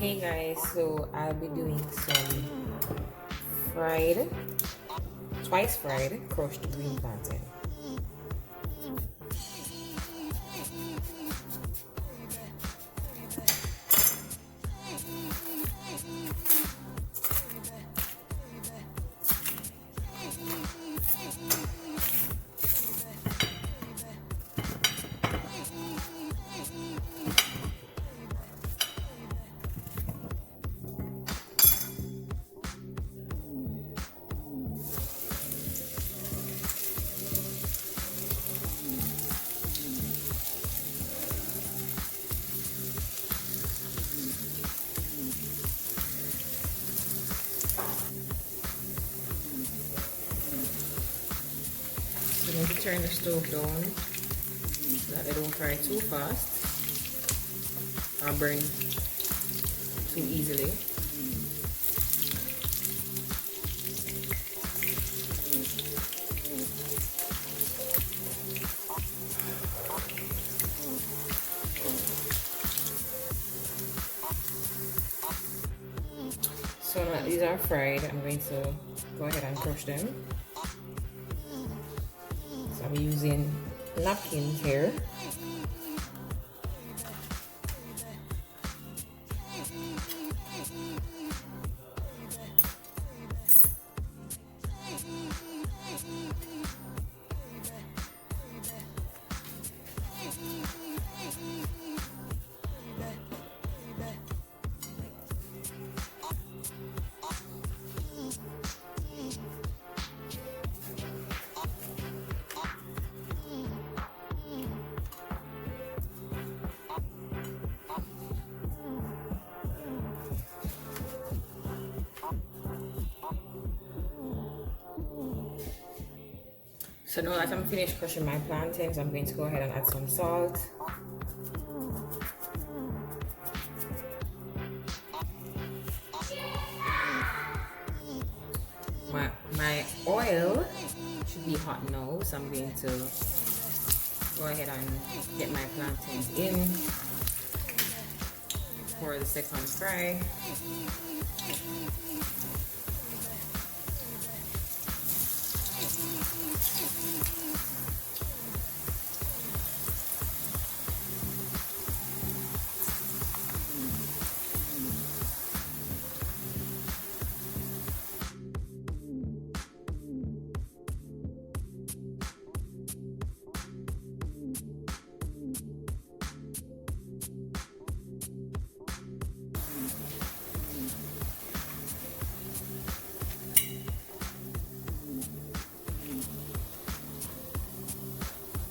Hey guys, so I'll be doing some twice fried crushed green plantain. So I'm going to turn the stove down so that they don't fry too fast or burn too easily. So now these are fried. I'm going to go ahead and crush them. So I'm using napkins here. So now that I'm finished crushing my plantains, I'm going to go ahead and add some salt. My oil should be hot now, so I'm going to go ahead and get my plantains in for the second fry.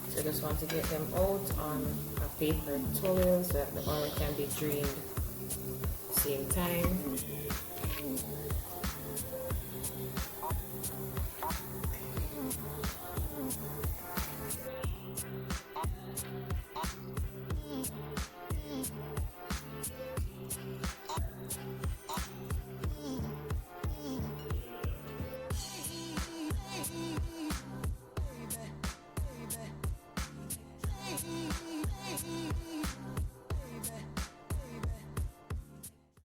So I just want to get them out on a paper towel so that the oil can be drained at the same time.